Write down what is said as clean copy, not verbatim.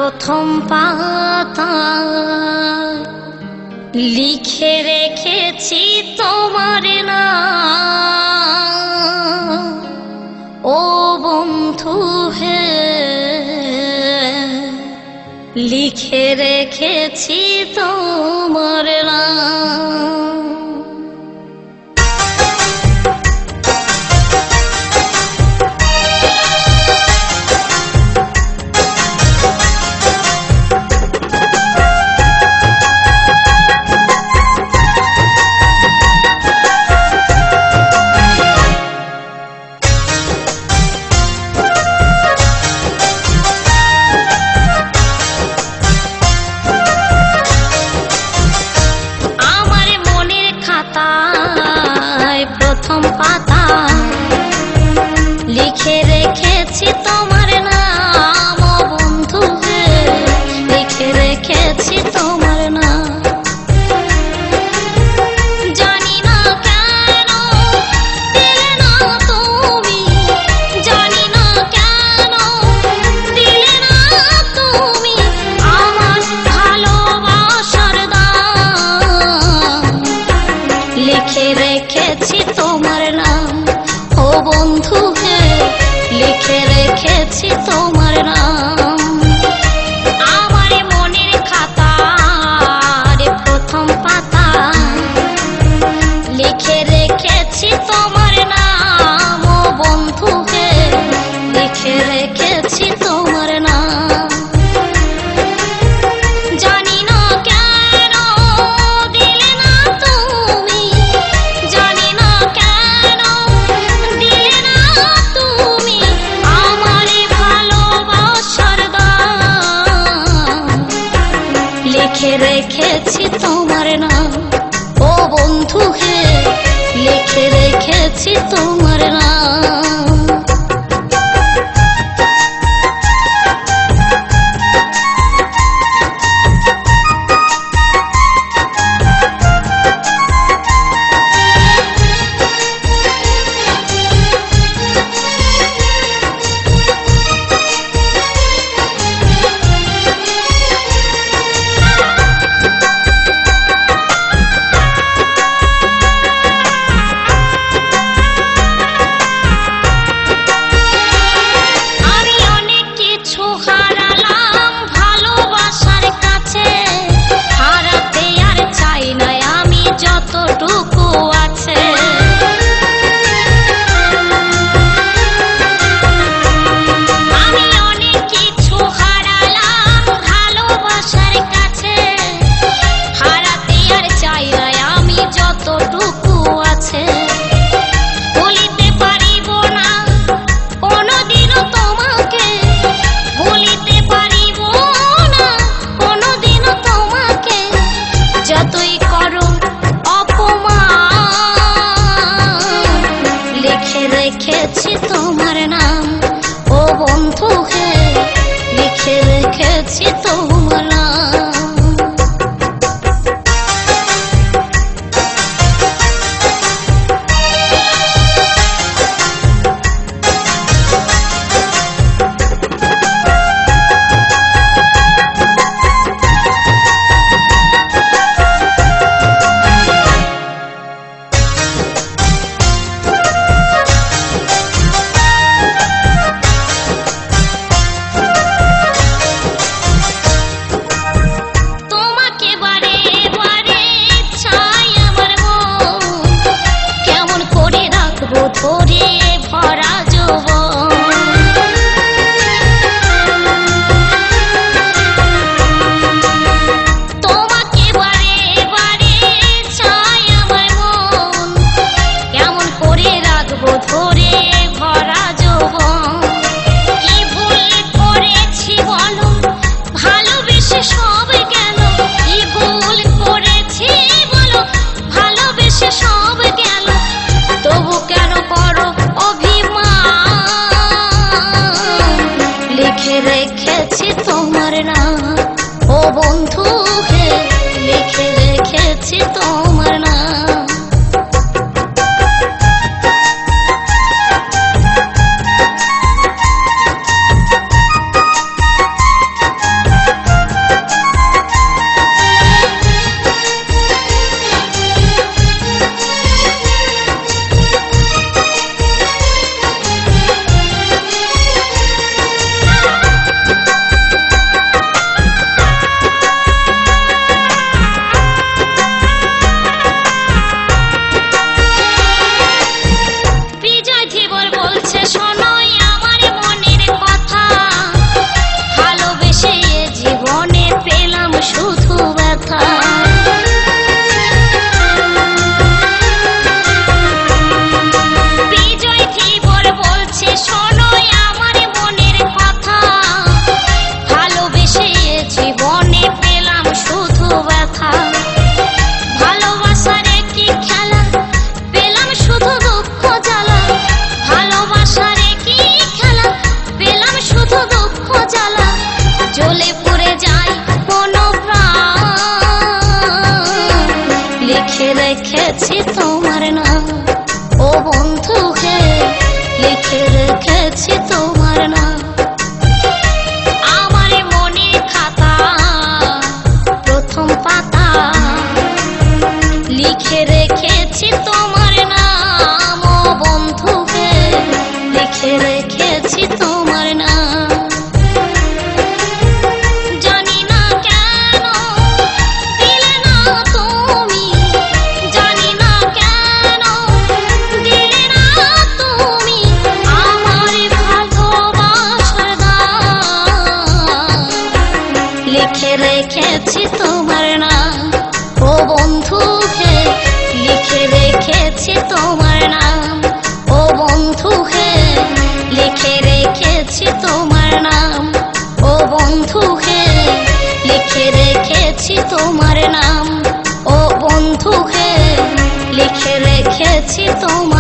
প্রথম পাতা লিখে রেখেছি তোমার নাম। ও বন্ধু হে, লিখে রেখেছি তোমার নাম। প্রথম পাতা লিখে রেখেছি তোমার নাম। ও বন্ধু হে, লিখে রেখেছি তোমার নাম। জানি না কেন দিলে না তুমি, জানি না কেন দিলে না তুমি আমার ভালোবাসার দাম। লিখে রেখেছি তোমার নাম। ও বন্ধু হে, লিখে রেখেছি তোমার নাম। আমার মনের খাতার প্রথম পাতা লিখে রেখেছি তোমার নাম। ও বন্ধু হে, লিখে রেখেছি তোমার নাম। জানি না কেন দিলে না তুমি, জানি না কেন দিলে না তুমি আমার ভালোবাসার দাম। লিখে রেখেছি তোমার নাম। ও বন্ধু হে, লিখে রেখেছি তোমার নাম। যতই করো অপমান লিখে রেখেছি তোমার নাম। ও বন্ধু হে, লিখে রেখেছি তোমার নাম। রেখেছি তোমার নাম। ও বন্ধু হে, লিখে রেখেছি তোমার নাম। শোনো আমার মনের কথা, ভালোবেসে এ জীবনে পেলাম শুধু ব্যথা। বিজয় ধীবর বলছে শোনো আমার মনের কথা, ভালোবেসে এ জীবনে পেলাম শুধু ব্যথা। ভালোবাসার একই খেলা, পেলাম শুধু দুঃখ জ্বালা। ভালোবাসার একই খেলা, পেলাম শুধু দুঃখ জ্বালা। জ্বলে পুড়ে যায় মনোপ্রাণ, লিখে রেখেছি তোমার নাম ও বন্ধু হে, লিখে রেখেছি তোমার নাম। আমার মনের খাতা প্রথম পাতা, লিখে রেখেছি তোমার নাম ও বন্ধু হে, লিখে রেখেছি তোমার নাম। জানি না কেন দিলে না তুমি, জানি না কেন দিলে না তুমি আমার ভালোবাসার দাম। লিখে রেখেছি তোমার নাম ও বন্ধু হে, লিখে রেখেছি তোমার নাম ও বন্ধু হে, লিখে রেখেছি তোমার নাম ও বন্ধু হে, লিখে রেখেছি তোমার নাম ও বন্ধু হে, লিখে রেখেছি তোমার